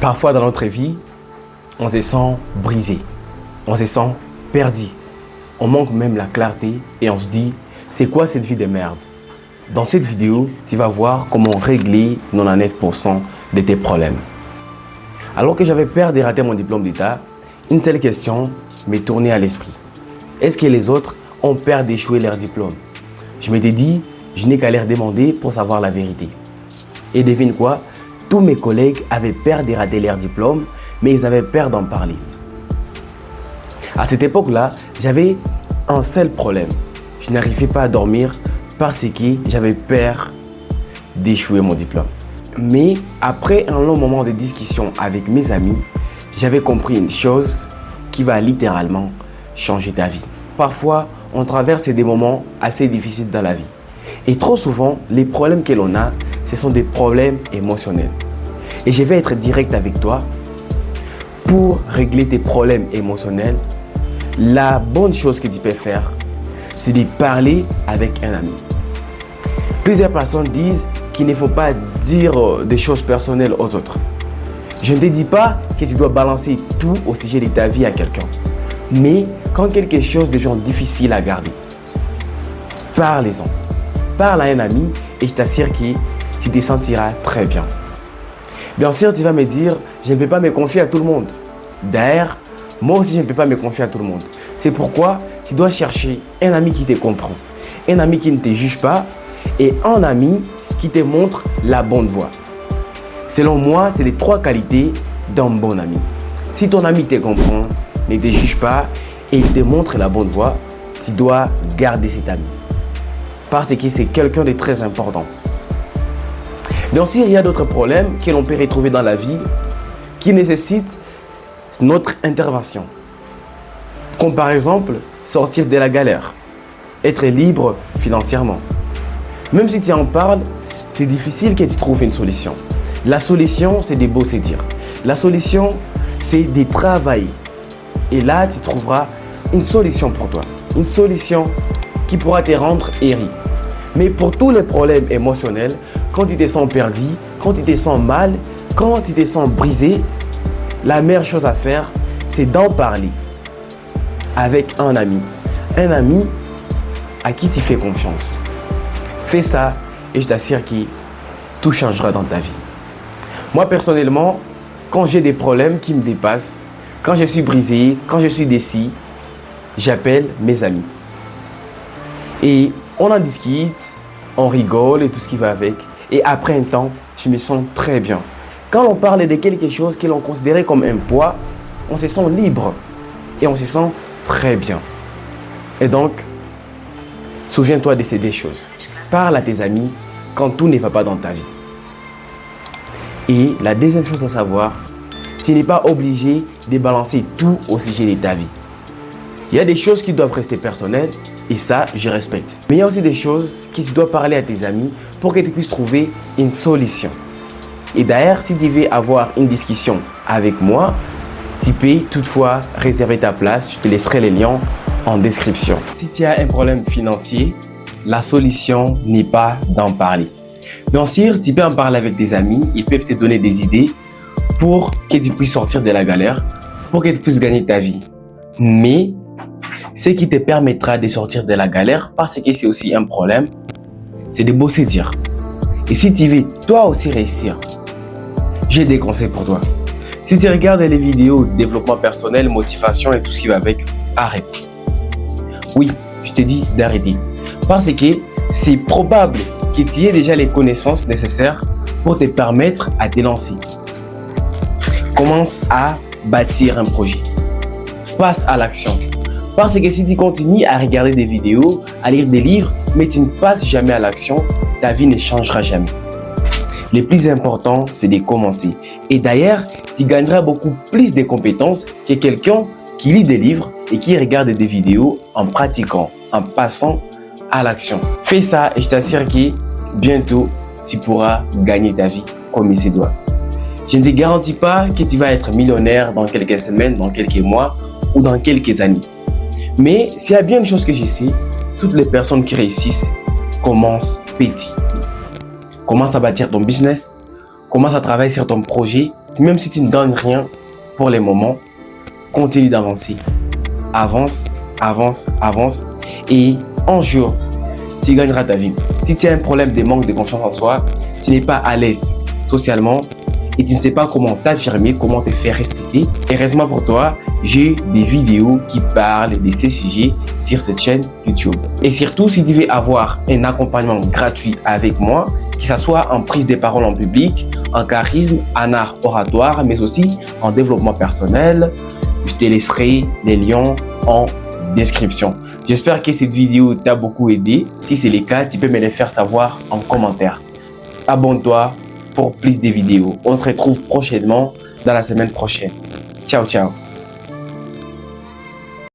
Parfois dans notre vie, on se sent brisé, on se sent perdu. On manque même la clarté et on se dit, c'est quoi cette vie de merde? Dans cette vidéo, tu vas voir comment régler 99% de tes problèmes. Alors que j'avais peur de rater mon diplôme d'État, une seule question m'est tournée à l'esprit. Est-ce que les autres ont peur d'échouer leur diplôme? Je m'étais dit, je n'ai qu'à leur demander pour savoir la vérité. Et devine quoi? Tous mes collègues avaient peur de rater leur diplôme, mais ils avaient peur d'en parler. À cette époque-là, j'avais un seul problème. Je n'arrivais pas à dormir parce que j'avais peur d'échouer mon diplôme. Mais après un long moment de discussion avec mes amis, j'avais compris une chose qui va littéralement changer ta vie. Parfois, on traverse des moments assez difficiles dans la vie. Et trop souvent, les problèmes que l'on a, ce sont des problèmes émotionnels. Et je vais être direct avec toi. Pour régler tes problèmes émotionnels, la bonne chose que tu peux faire, c'est de parler avec un ami. Plusieurs personnes disent qu'il ne faut pas dire des choses personnelles aux autres. Je ne te dis pas que tu dois balancer tout au sujet de ta vie à quelqu'un. Mais quand quelque chose devient difficile à garder, parlez-en. Parle à un ami et je t'assure que tu te sentiras très bien. Bien sûr, tu vas me dire, je ne peux pas me confier à tout le monde. D'ailleurs, moi aussi, je ne peux pas me confier à tout le monde. C'est pourquoi tu dois chercher un ami qui te comprend, un ami qui ne te juge pas et un ami qui te montre la bonne voie. Selon moi, c'est les trois qualités d'un bon ami. Si ton ami te comprend, ne te juge pas et il te montre la bonne voie, tu dois garder cet ami. Parce que c'est quelqu'un de très important. Bien sûr, il y a d'autres problèmes que l'on peut retrouver dans la vie qui nécessitent notre intervention. Comme par exemple, sortir de la galère, être libre financièrement. Même si tu en parles, c'est difficile que tu trouves une solution. La solution, c'est de bosser dire. La solution, c'est de travailler. Et là, tu trouveras une solution pour toi. Une solution qui pourra te rendre héri. Mais pour tous les problèmes émotionnels, quand tu te sens perdu, quand tu te sens mal, quand tu te sens brisé, la meilleure chose à faire, c'est d'en parler avec un ami. Un ami à qui tu fais confiance. Fais ça et je t'assure que tout changera dans ta vie. Moi, personnellement, quand j'ai des problèmes qui me dépassent, quand je suis brisé, quand je suis déçu, j'appelle mes amis. Et on en discute, on rigole et tout ce qui va avec. Et après un temps, je me sens très bien. Quand on parle de quelque chose que l'on considérait comme un poids, on se sent libre et on se sent très bien. Et donc, souviens-toi de ces deux choses. Parle à tes amis quand tout ne va pas dans ta vie. Et la deuxième chose à savoir, tu n'es pas obligé de balancer tout au sujet de ta vie. Il y a des choses qui doivent rester personnelles et ça, je respecte. Mais il y a aussi des choses que tu dois parler à tes amis pour que tu puisses trouver une solution. Et d'ailleurs, si tu veux avoir une discussion avec moi, tu peux toutefois réserver ta place. Je te laisserai les liens en description. Si tu as un problème financier, la solution n'est pas d'en parler. Bien sûr, tu peux en parler avec tes amis. Ils peuvent te donner des idées pour que tu puisses sortir de la galère, pour que tu puisses gagner ta vie. Mais ce qui te permettra de sortir de la galère, parce que c'est aussi un problème, c'est de bosser dire. Et si tu veux toi aussi réussir, j'ai des conseils pour toi. Si tu regardes les vidéos de développement personnel, motivation et tout ce qui va avec, arrête. Oui, je te dis d'arrêter. Parce que c'est probable que tu aies déjà les connaissances nécessaires pour te permettre à te lancer. Commence à bâtir un projet. Passe à l'action. Parce que si tu continues à regarder des vidéos, à lire des livres, mais tu ne passes jamais à l'action, ta vie ne changera jamais. Le plus important, c'est de commencer. Et d'ailleurs, tu gagneras beaucoup plus de compétences que quelqu'un qui lit des livres et qui regarde des vidéos en pratiquant, en passant à l'action. Fais ça et je t'assure que bientôt, tu pourras gagner ta vie comme il se doit. Je ne te garantis pas que tu vas être millionnaire dans quelques semaines, dans quelques mois ou dans quelques années. Mais s'il y a bien une chose que je sais, toutes les personnes qui réussissent commencent petit. Commence à bâtir ton business, commence à travailler sur ton projet Même si tu ne gagnes rien pour les moments, continue d'avancer. Avance, avance, avance et un jour, tu gagneras ta vie. Si tu as un problème de manque de confiance en soi, tu n'es pas à l'aise socialement et tu ne sais pas comment t'affirmer, comment te faire respecter, heureusement pour toi, j'ai des vidéos qui parlent de ces sujets sur cette chaîne YouTube. Et surtout, si tu veux avoir un accompagnement gratuit avec moi, que ce soit en prise de parole en public, en charisme, en art oratoire, mais aussi en développement personnel, je te laisserai les liens en description. J'espère que cette vidéo t'a beaucoup aidé. Si c'est le cas, tu peux me les faire savoir en commentaire. Abonne-toi pour plus de vidéos. On se retrouve prochainement dans la semaine prochaine. Ciao, ciao.